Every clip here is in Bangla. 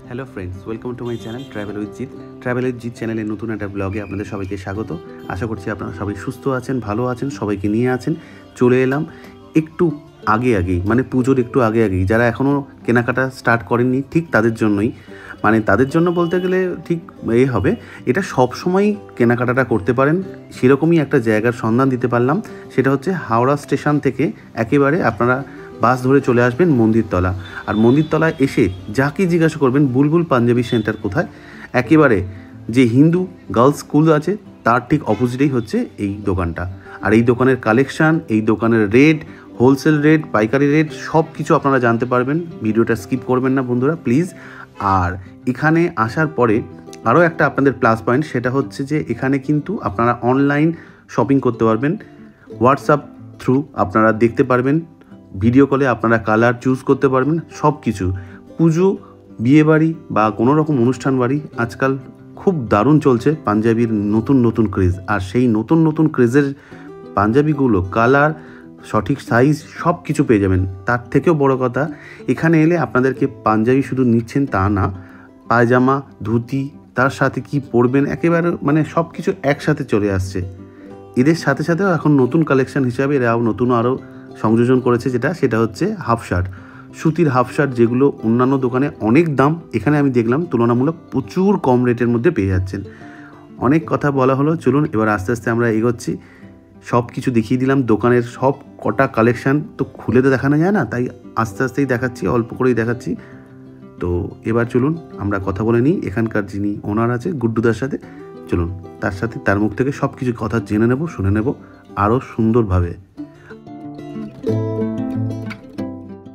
Hello friends, welcome to my channel travel with Jeet. Travel with Jeet চ্যানেলের নতুন একটা ব্লগে আপনাদের সবাইকে স্বাগত। আশা করছি আপনারা সবাই সুস্থ আছেন, ভালো আছেন, সবাইকে নিয়ে আছেন। চলে এলাম একটু আগেই, মানে পুজোর একটু আগেই, যারা এখনও কেনাকাটা স্টার্ট করেননি ঠিক তাদের জন্যই, মানে তাদের জন্য বলতে গেলে ঠিক হবে, এটা সব সময় কেনাকাটাটা করতে পারেন সেরকমই একটা জায়গার সন্ধান দিতে পারলাম। সেটা হচ্ছে হাওড়া স্টেশন থেকে একেবারে আপনারা বাস ধরে চলে আসবেন মন্দিরতলা। আর মন্দিরতলায় এসে যাকে জিজ্ঞাসা করবেন বুলবুল পাঞ্জাবি সেন্টার কোথায়, একেবারে যে হিন্দু গার্লস স্কুল আছে তার ঠিক অপোজিটেই হচ্ছে এই দোকানটা। আর এই দোকানের কালেকশান, এই দোকানের রেট, হোলসেল রেট, পাইকারি রেট সব কিছু আপনারা জানতে পারবেন। ভিডিওটা স্কিপ করবেন না বন্ধুরা প্লিজ। আর এখানে আসার পরে আরও একটা আপনাদের প্লাস পয়েন্ট, সেটা হচ্ছে যে এখানে কিন্তু আপনারা অনলাইন শপিং করতে পারবেন। হোয়াটসঅ্যাপ থ্রু আপনারা দেখতে পারবেন, ভিডিও কলে আপনারা কালার চুজ করতে পারবেন, সব কিছু। পুজো, বিয়েবাড়ি বা কোনো রকম অনুষ্ঠান বাড়ি আজকাল খুব দারুণ চলছে পাঞ্জাবির নতুন ক্রেজ। আর সেই নতুন ক্রেজের পাঞ্জাবিগুলো কালার, সঠিক সাইজ সব কিছু পেয়ে যাবেন। তার থেকেও বড় কথা, এখানে এলে আপনাদেরকে পাঞ্জাবি শুধু নিচ্ছেন তা না, পায়জামা, ধুতি, তার সাথে কি পরবেন একেবারে মানে সব কিছু একসাথে চলে আসছে। এদের সাথে সাথেও এখন নতুন কালেকশন হিসাবে এরাও নতুন আরও সংযোজন করেছে, সেটা হচ্ছে হাফ শার্ট, সুতির হাফ শার্ট, যেগুলো অন্যান্য দোকানে অনেক দাম, এখানে আমি দেখলাম তুলনামূলক প্রচুর কম রেটের মধ্যে পেয়ে যাচ্ছেন। অনেক কথা বলা হলো, চলুন এবার আস্তে আস্তে আমরা এগোচ্ছি। সব কিছু দেখিয়ে দিলাম, দোকানের সব কটা কালেকশান তো খুলে তো দেখানো যায় না, তাই আস্তে আস্তেই দেখাচ্ছি, অল্প করেই দেখাচ্ছি। তো এবার চলুন আমরা কথা বলে নিই এখানকার যিনি ওনার আছে গুড্ডুদার সাথে। চলুন তার মুখ থেকে সব কিছু কথা জেনে নেব, শুনে নেব আরও সুন্দরভাবে।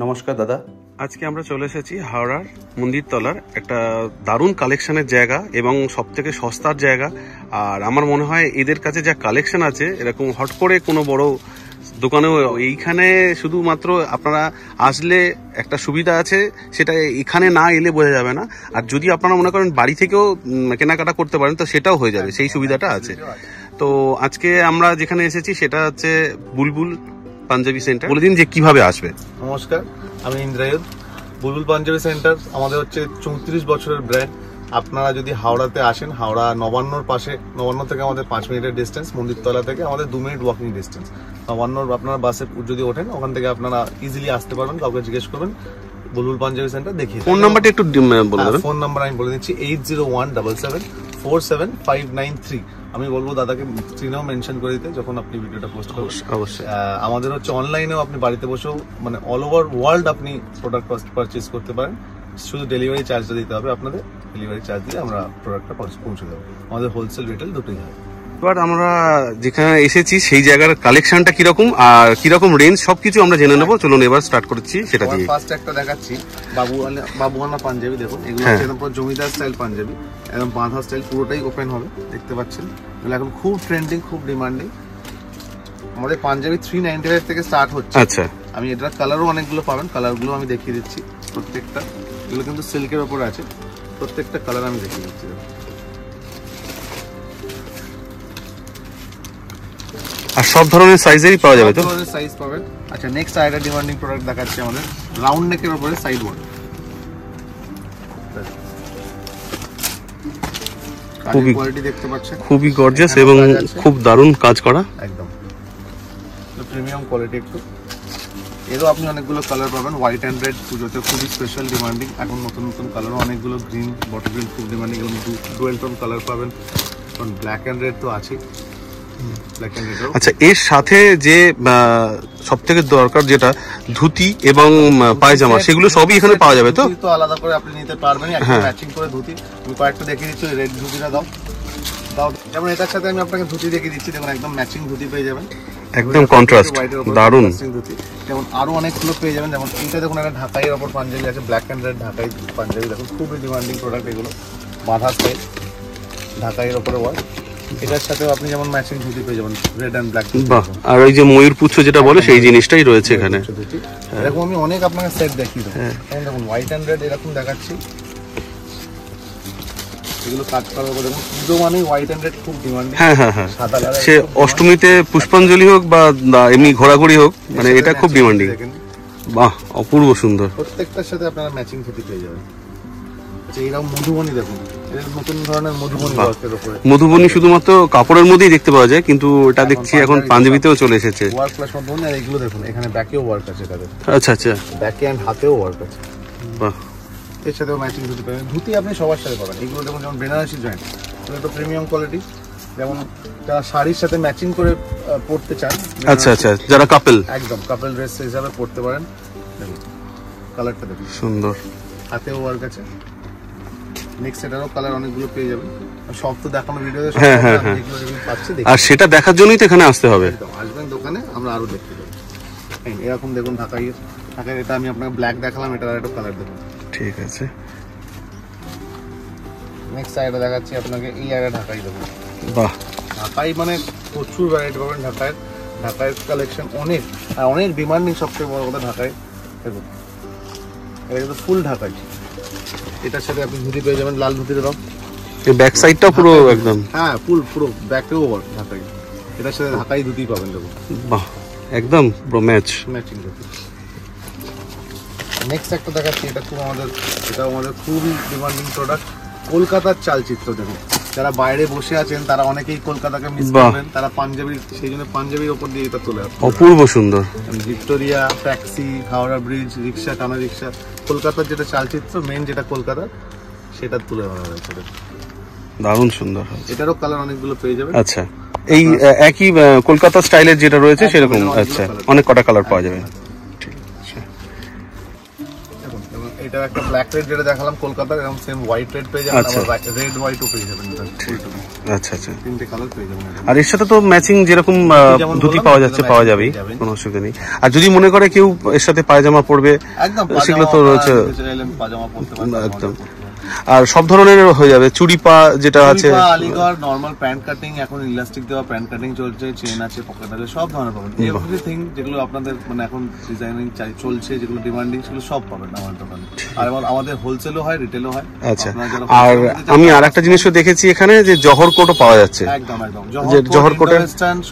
নমস্কার দাদা, আজকে আমরা চলে এসেছি হাওড়ার মন্দিরতলার একটা দারুণ কালেকশনের জায়গা এবং সব থেকে সস্তার জায়গা। আর আমার মনে হয় এদের কাছে যা কালেকশন আছে এরকম হট করে কোনো বড় দোকানেও এইখানে শুধুমাত্র আপনারা আসলে একটা সুবিধা আছে, সেটা এখানে না এলে বোঝা যাবে না। আর যদি আপনারা মনে করেন বাড়ি থেকেও কেনাকাটা করতে পারেন তো সেটাও হয়ে যাবে, সেই সুবিধাটা আছে। তো আজকে আমরা যেখানে এসেছি সেটা হচ্ছে বুলবুল পাঞ্জাবি সেন্টার। বলে দিন যে কিভাবে আসবে। নমস্কার, আমি ইন্দ্রায়ুধ। বুলবুল পাঞ্জাবি সেন্টার আমাদের হচ্ছে 34 বছরের ব্র্যান্ড। আপনারা যদি হাওড়াতে আসেন, হাওড়া নবান্নর পাশে, নবান্ন থেকে আমাদের 5 মিনিটের ডিস্টেন্স, মন্দিরতলা থেকে আমাদের 2 মিনিট ওয়াকিং ডিস্টেন্স। নবান্নর আপনারা বাসে যদি ওঠেন ওখান থেকে আপনারা ইজিলি আসতে পারবেন, কাউকে জিজ্ঞেস করবেন বুলবুল পাঞ্জাবি সেন্টার দেখিয়ে। ফোন নাম্বারটা একটু বলে দেবেন। ফোন নাম্বার আমি বলে দিচ্ছি 8017747593। আমি বলবো দাদাকে স্ক্রিনেও মেনশন করে দিতে যখন আপনি ভিডিওটা পোস্ট করবেন। অবশ্যই। আমাদের হচ্ছে অনলাইনেও আপনি বাড়িতে বসেও মানে অল ওভার ওয়ার্ল্ড আপনি প্রোডাক্ট পারচেজ করতে পারেন। শুধু ডেলিভারি চার্জটা দিতে হবে আপনাদের। ডেলিভারি চার্জ দিয়ে আমরা প্রোডাক্টটা পৌঁছে দেবো। আমাদের হোলসেল রিটেল দুটোই হয়। এবার আমরা যেখানে এসেছি সেই জায়গার কালেকশনটা কিরকম আর কিরকম রেঞ্জ সবকিছু আমরা জেনে নেবো। চলুন এবার স্টার্ট করছি সেটা দিয়ে। ফার্স্ট একটা দেখাচ্ছি বাবুয়ানা পাঞ্জাবি। দেখুন এগুলো হচ্ছে জমিদার স্টাইল পাঞ্জাবি, একদম বাঁধা স্টাইল, পুরোটাই ওপেন হবে, দেখতে পাচ্ছেন। এগুলো এখন খুব ট্রেন্ডিং, খুব ডিমান্ডিং। আমাদের পাঞ্জাবি 395 থেকে স্টার্ট হচ্ছে। আচ্ছা, আমি এটার কালারও অনেকগুলো পাবেন, কালারগুলো আমি দেখিয়ে দিচ্ছি প্রত্যেকটা। এগুলো কিন্তু সিল্কের ওপরে আছে, প্রত্যেকটা কালার আমি দেখিয়ে দিচ্ছি। আর সব ধরনের সাইজেরই পাওয়া যাবে তো? সব ধরনের সাইজ পাবেন। আচ্ছা, নেক্সট আইটা ডিমান্ডিং প্রোডাক্ট দেখাচ্ছি আমাদের রাউন্ড নেকের উপরে সাইড ওয়ার্ক। খুবই কোয়ালিটি দেখতে পাচ্ছেন, খুবই গর্জিয়াস এবং খুব দারুণ কাজ করা, একদম প্রিমিয়াম কোয়ালিটি। একটু এরও আপনি অনেকগুলো কালার পাবেন। হোয়াইট অ্যান্ড রেড পুজোতে খুবই স্পেশাল ডিমান্ডিং। এখন নতুন কালারও অনেকগুলো, গ্রিন, বটল গ্রিন খুব ডিমান্ডিং, এবং ডুয়েল টোন কালার পাবেন। কারণ ব্ল্যাক অ্যান্ড রেড তো আছে। আচ্ছা, এর সাথে যে সব থেকে দরকার যেটা ধুতি এবং পায়জামা, সেগুলো সবই এখানে পাওয়া যাবে তো? তো আলাদা করে আপনি নিতে পারবেন, একটা ম্যাচিং করে ধুতি। আমি কয়েকটা দেখিয়ে দিচ্ছি। রেড ধুতিটা দাও। যেমন এটার সাথে আমি আপনাকে ধুতি দেখিয়ে দিচ্ছি, দেখুন একদম ম্যাচিং ধুতি পেয়ে যাবেন, একদম কন্ট্রাস্ট, দারুণ ধুতি। যেমন আরো অনেকগুলো পেয়ে যাবেন। যেমন এইটা দেখুন, একটা ঢাকাইয়ের ওপর পাঞ্জাবি আছে, ব্ল্যাক অ্যান্ড রেড ঢাকাই পাঞ্জাবি। দেখুন খুবই ডিমান্ডিং প্রোডাক্ট এগুলো, বাঁধা স্টাইল, ঢাকাইয়ের ওপরে ওয়ার্ক। এটার সাথেও আপনি যেমন ম্যাচিং ধুতি পেয়ে যাবেন, রেড অ্যান্ড ব্ল্যাক। বাহ, আর ওই যে ময়ূর পুচ্ছ যেটা বলে সেই জিনিসটাই রয়েছে এখানে। এরকম আমি অনেক আপনাকে সেট দেখিয়ে দেবো। দেখুন হোয়াইট অ্যান্ড রেড এরকম দেখাচ্ছি, এগুলো কাজ করার পর দেখুন পুজো মানে হোয়াইট অ্যান্ড রেড খুব ডিমান্ডিং। হ্যাঁ, সে অষ্টমীতে পুষ্পাঞ্জলি হোক বা এমনি ঘোরাঘুরি হোক, মানে এটা খুব ডিমান্ডিং। বাহ, অপূর্ব সুন্দর। প্রত্যেকটার সাথে আপনারা ম্যাচিং ধুতি পেয়ে যাবেন। আচ্ছা এইরকম মধুবনী দেখুন, এটা নতুন ধরনের মধুবনী ওয়ার্কের উপরে। মধুবনী শুধুমাত্র কাপড়ের মধ্যেই দেখতে পাওয়া যায়, কিন্তু এটা দেখছি এখন পাঞ্জাবিতেও চলে এসেছে। Work plus Madhubani. আর এইগুলো দেখুন, এখানে ব্যাকেও ওয়ার্ক আছে তাদের। আচ্ছা আচ্ছা, ব্যাকে এন্ড হাতেও ওয়ার্ক আছে। বাহ, এর সাথেও ম্যাচিং ধুতি পাবেন। ধুতি আপনি সবার সাথে পাবেন। এগুলো দেখুন যেমন বেনারসি জয়েন্ট, এগুলো তো প্রিমিয়াম কোয়ালিটি, যেমন যারা শাড়ির সাথে ম্যাচিং করে পরতে চান। আচ্ছা আচ্ছা, যারা কাপল, একদম কাপল ড্রেস হিসাবে পরতে পারেন। দেখুন কালারটা দেখুন, সুন্দর। হাতেও ওয়ার্ক আছে। নেক্সট সেটারও কালার অনেকগুলো পেয়ে যাবেন। সব তো দেখানো ভিডিওতে হ্যাঁ হ্যাঁ হ্যাঁ, আর সেটা দেখার জন্যই তো এখানে আসতে হবে। আসবেন দোকানে, আমরা আরো দেখতে দেবো। এরকম দেখুন ঢাকাই, এটা আমি আপনাকে ব্ল্যাক দেখালাম, এটা আর একটা কালার দেখুন। ঠিক আছে, নেক্সট সাইডে দেখাচ্ছি আপনাকে, এই একটা ঢাকাই দেখুন। বাহ, ঢাকাই মানে প্রচুর ভ্যারাইটি পাবেন ঢাকায়। ঢাকায় কালেকশন অনেক, আর অনেক ডিমান্ডিং। সবচেয়ে বড় কথা ঢাকায় দেখুন, এটা কিন্তু ফুল ঢাকাই। এটার সাথে আপনি ধুতি পেয়ে যাবেন, লাল ধুতির রং। এই ব্যাক সাইডটাও পুরো একদম, হ্যাঁ পুরো ব্যাকেও ঢাকাই। এটার সাথে ঢাকাই ধুতি পাবেন দেখুন। বাহ, একদম পুরো ম্যাচিং ধুতি। নেক্সট একটা দেখাচ্ছি, এটা আমাদের খুবই ডিমান্ডিং প্রোডাক্ট। কলকাতার চালচিত্র দেখুন, যারা বাইরে বসে আছেন তারা অনেকেই কলকাতাকে মিস করবেন, তারা পাঞ্জাবির, সেই জন্য পাঞ্জাবির ওপর দিয়ে এটা চলে আসবে। অপূর্ব সুন্দর। ভিক্টোরিয়া, ট্যাক্সি, হাওড়া ব্রিজ, রিক্সা, টানা রিক্সা, কলকাতার যেটা চালচিত্র মেন, যেটা কলকাতার, সেটা তুলে ধরা হয়েছে। দারুণ সুন্দর। এটারও কালার অনেকগুলো পেয়ে যাবেন। আচ্ছা, এই একই কলকাতা স্টাইলের যেটা রয়েছে সেরকম। আচ্ছা, অনেক কটা কালার পাওয়া যাবে। এটা একটা ব্ল্যাক রেড যেটা দেখালাম কলকাতার, এরকম সেম হোয়াইট রেড পেয়ে যাবেন, আবার রেড হোয়াইটও পেয়ে যাবেন। আচ্ছা আচ্ছা, তিনটে কালার পেয়ে যাবেন। আর এর সাথে তো ম্যাচিং যেরকম ধুতি পাওয়া যাচ্ছে, পাওয়া যাবেই, কোনো অসুবিধা নেই। আর যদি মনে করে কেউ এর সাথে পায়জামা পরবে, একদম সেগুলো তো রয়েছে, পাজামা পরতে পারেন একদম। আর সব ধরনের হয়ে যাবে, চুড়ি পা যেটা আছে, আলিগড় নরমাল প্যান্ট কাটিং, এখন ইলাস্টিক দেওয়া প্যান্ট কাটিং চলছে, চেন আছে, পকেট আছে, সব ধরনের পাবেন। এভরিথিং যেগুলো আপনাদের মানে এখন ডিজাইনিং চলছে, যেগুলো ডিমান্ডিং, সেগুলো সব পাবেন আমার দোকানে। আর আমাদের হোলসেলও হয়, রিটেলও হয়। আচ্ছা, আর আমি আর একটা জিনিসও দেখেছি এখানে, যে জহর কোটও পাওয়া যাচ্ছে। একদম একদম, জহর কোটের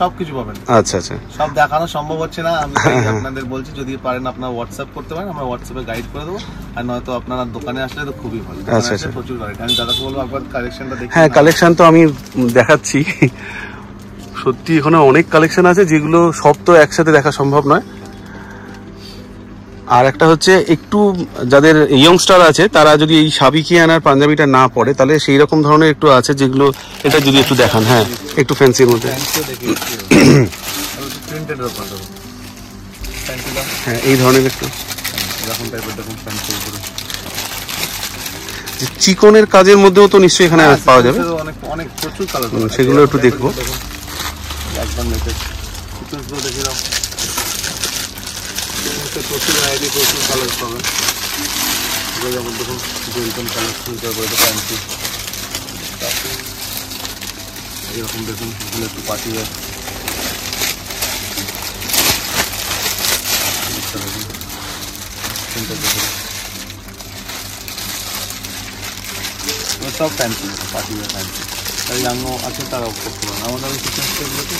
সবকিছু পাবেন। আচ্ছা আচ্ছা, সব দেখানো সম্ভব হচ্ছে না, আমি আপনাদের বলছি যদি পারেন আপনারা হোয়াটসঅ্যাপ করতে পারেন, আমরা হোয়াটসঅ্যাপে গাইড করে দেবো। আর নয়তো আপনারা দোকানে আসলে তো খুবই ভালো। আচ্ছা আচ্ছা, প্রচুর গাড়ি, আমি দাদাকে বলবো একবার কালেকশনটা দেখি। হ্যাঁ, কালেকশন তো আমি দেখাচ্ছি। সত্যি এখানে অনেক কালেকশন আছে, যেগুলো সব তো একসাথে দেখা সম্ভব নয়। আর একটা হচ্ছে, একটু যাদের ইয়ংস্টার আছে, তারা যদি এই সাবিকিয়ান আর পাঞ্জাবিটা না পরে, তাহলে সেই রকম ধরনের একটু আছে যেগুলো, এটা যদি একটু দেখান। হ্যাঁ, একটু ফ্যান্সির মধ্যে। হ্যাঁ, এই ধরনের একটু এরকম টাইপের দেখুন, ফ্যান্সি উপরে চিকনের কাজের মধ্যেও তো নিশ্চয়ই এখানে পাওয়া যাবে। অনেক প্রচুর কালার, সেগুলো একটু দেখবো। একদম দেখে দাও, প্রচুর ভ্যারাইটি, প্রচুর কালার পাবেন। যেমন দেখুন গোল্ডেন কালার, ফ্যান্সি এরকম দেখুন, এগুলো একটু পার্টি ওয়্যার। সব ফ্যান্সি পার্টি ওয়্যার, ফ্যান্সি। তাই ইয়াংও আছে, তারাও করতে পারেন আমাদের সিস্টেমগুলোতে।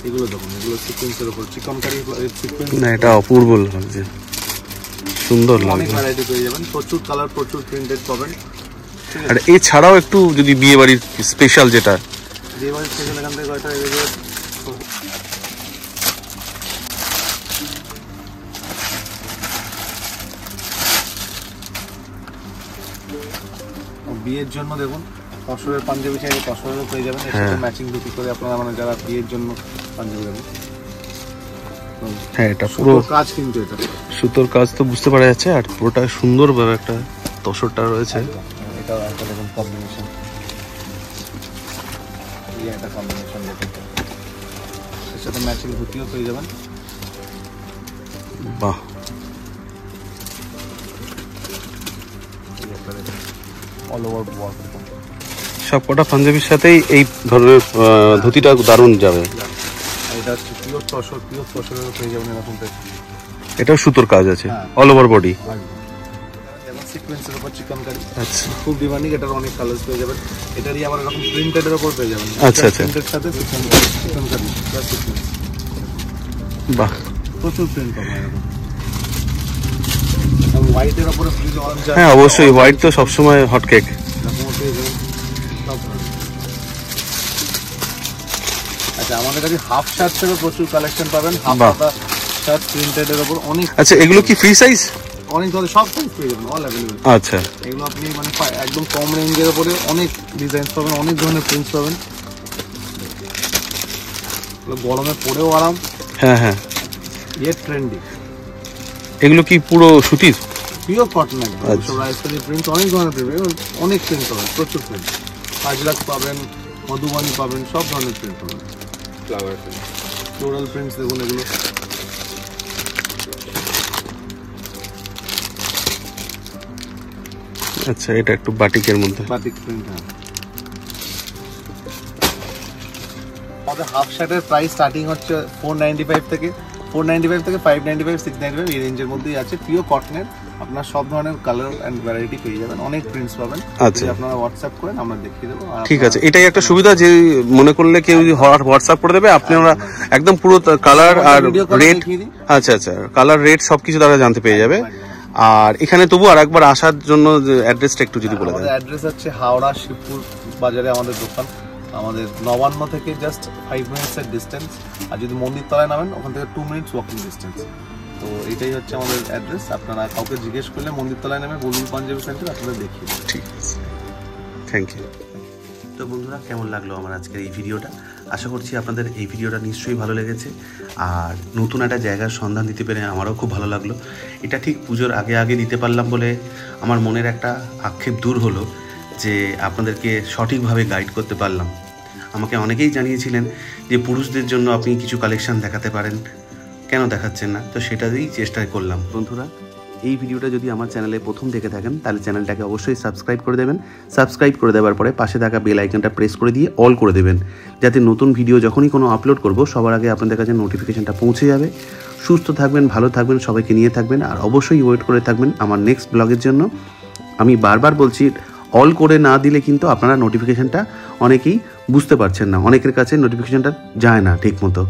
এগুলো দেখুন, এগুলো সিকোয়েন্সের উপর চিকনকারি সিকোয়েন্স। না, এটা অপূর্ব লাগছে, সুন্দর লাগছে। অনেক ভ্যারাইটি পেয়ে যাবেন, প্রচুর কালার, প্রচুর প্রিন্টেড পাবেন। আর এছাড়াও একটু যদি বিয়ে বাড়ির স্পেশাল, যেটা বিয়ে বাড়ির স্পেশাল, এখান থেকে কয়টা বিয়ের জন্য দেখুন, তসরের পাঞ্জাবি চাইলে তসরেরও পেয়ে যাবেন। এর সাথে ম্যাচিং ধুতি করে আপনারা, মানে যারা বিয়ের জন্য পাঞ্জাবি নেবেন। হ্যাঁ, এটা পুরো কাজ, কিন্তু এটা সুতোর কাজ তো বুঝতে পারা যাচ্ছে। আর পুরোটা সুন্দর ভাবে একটা তসরটা রয়েছে। এটাও একটা দেখুন কম্বিনেশন, একটা কম্বিনেশন দেখুন, এর সাথে ম্যাচিং ধুতিও পেয়ে যাবেন। বাহ, অল ওভার ওয়ার্ক। সব কটা পাঞ্জাবির সাথেই এই ধরনের ধুতিটা দারুণ যাবে। এটা হচ্ছে পিওর তসর, পিওর তসরেরও পেয়ে যাবেন এরকম। এটাও সুতোর কাজ আছে, অল ওভার বডি। এবং সিকোয়েন্সের উপর চিকন কারি, আচ্ছা খুব ডিমান্ডিং। এটার অনেক কালার্স পেয়ে যাবেন। এটারই আবার এরকম প্রিন্টেডের উপর পেয়ে যাবেন। আচ্ছা আচ্ছা, প্রিন্টের সাথে চিকন কারি প্লাস সিকোয়েন্স, বাহ প্রচুর প্রিন্ট পাবেন এরকম। এবং হোয়াইটের উপরে ফ্রিজ অরেঞ্জ, হ্যাঁ অবশ্যই হোয়াইট তো সবসময় হট কেক। আচ্ছা, আমাদের কাছে হাফ শার্টসেরও প্রচুর কালেকশন পাবেন। হাফ বাহ। শার্ট প্রিন্টেডের উপর অনেক, আচ্ছা এগুলো কি ফ্রি সাইজ? অনেক ধরনের সব সাইজ পেয়ে যাবেন, অল অ্যাভেলেবল। আচ্ছা এগুলো আপনি মানে একদম কম রেঞ্জের উপরে অনেক ডিজাইন পাবেন, অনেক ধরনের প্রিন্টস পাবেন। এগুলো গরমে পরেও আরাম, হ্যাঁ হ্যাঁ। ট্রেন্ডি। এগুলো কি পুরো সুতির? পিওর কটন একদম। আচ্ছা। সব রাইসকারি প্রিন্ট, অনেক ধরনের প্রিন্ট, অনেক প্রিন্ট পাবেন, প্রচুর প্রিন্ট। কাজরাক পাবেন, মধুবানি পাবেন, সব ধরনের প্রিন্ট পাবেন। ফ্লাওয়ার প্রিন্ট, ফ্লোরাল প্রিন্টস দেখুন এগুলো। আচ্ছা এটা একটু বাটিকের মধ্যে, বাটিক প্রিন্ট। হ্যাঁ, আমাদের হাফ শার্টের প্রাইস স্টার্টিং হচ্ছে 495 থেকে 595, 695 এই রেঞ্জের মধ্যেই আছে। পিওর কটনের, আপনার সব ধরনের কালার এন্ড ভ্যারাইটি পেয়ে যাবেন, অনেক প্রিন্টস পাবেন। আচ্ছা। যদি আপনারা হোয়াটসঅ্যাপ করেন আমরা দেখিয়ে দেবো। আর ঠিক আছে, এটাই একটা সুবিধা যে মনে করলে কেউ হোয়াটসঅ্যাপ করে দেবে, আপনারা একদম পুরো কালার আর ভিডিও কল রেট, দেখিয়ে দিই। আচ্ছা আচ্ছা কালার রেট সবকিছু তারা জানতে পেয়ে যাবে। আর এখানে তবু আর একবার আসার জন্য অ্যাড্রেসটা একটু যদি বলে দেন। আমাদের অ্যাড্রেস হচ্ছে হাওড়া শিবপুর বাজারে আমাদের দোকান। আমাদের নবান্ন থেকে জাস্ট 5 মিনিটসের ডিস্টেন্স। আর যদি মন্দির তলায় নামেন ওখান থেকে 2 মিনিটস ওয়াকিং ডিস্টেন্স। তো এটাই হচ্ছে আমাদের অ্যাড্রেস। আপনারা কাউকে জিজ্ঞেস করলে মন্দির তলায় নামে বুলবুল পাঞ্জাবি সেন্টার আপনাদের দেখিয়ে দেবে। ঠিক আছে, থ্যাংক ইউ। তো বন্ধুরা, কেমন লাগলো আমার আজকের এই ভিডিওটা? আশা করছি আপনাদের এই ভিডিওটা নিশ্চয়ই ভালো লেগেছে। আর নতুন একটা জায়গার সন্ধান দিতে পেরে আমারও খুব ভালো লাগলো। এটা ঠিক পুজোর আগে আগে দিতে পারলাম বলে আমার মনের একটা আক্ষেপ দূর হলো যে আপনাদেরকে সঠিকভাবে গাইড করতে পারলাম। আমাকে অনেকেই জানিয়েছিলেন যে পুরুষদের জন্য আপনি কিছু কালেকশান দেখাতে পারেন, কেন দেখাচ্ছেন না? তো সেটা দিয়েই চেষ্টা করলাম। বন্ধুরা, এই ভিডিওটা যদি আমার চ্যানেলে প্রথম দেখে থাকেন তাহলে চ্যানেলটাকে অবশ্যই সাবস্ক্রাইব করে দেবেন। সাবস্ক্রাইব করে দেওয়ার পরে পাশে থাকা বেল আইকনটা প্রেস করে দিয়ে অল করে দেবেন, যাতে নতুন ভিডিও যখনই কোনো আপলোড করব সবার আগে আপনাদের কাছে নোটিফিকেশানটা পৌঁছে যাবে। সুস্থ থাকবেন, ভালো থাকবেন, সবাইকে নিয়ে থাকবেন। আর অবশ্যই ওয়েট করে থাকবেন আমার নেক্সট ব্লগের জন্য। আমি বারবার বলছি, অল করে না দিলে কিন্তু আপনারা নোটিফিকেশানটা অনেকেই বুঝতে পারছেন না, অনেকের কাছে নোটিফিকেশানটা যায় না ঠিক মতো।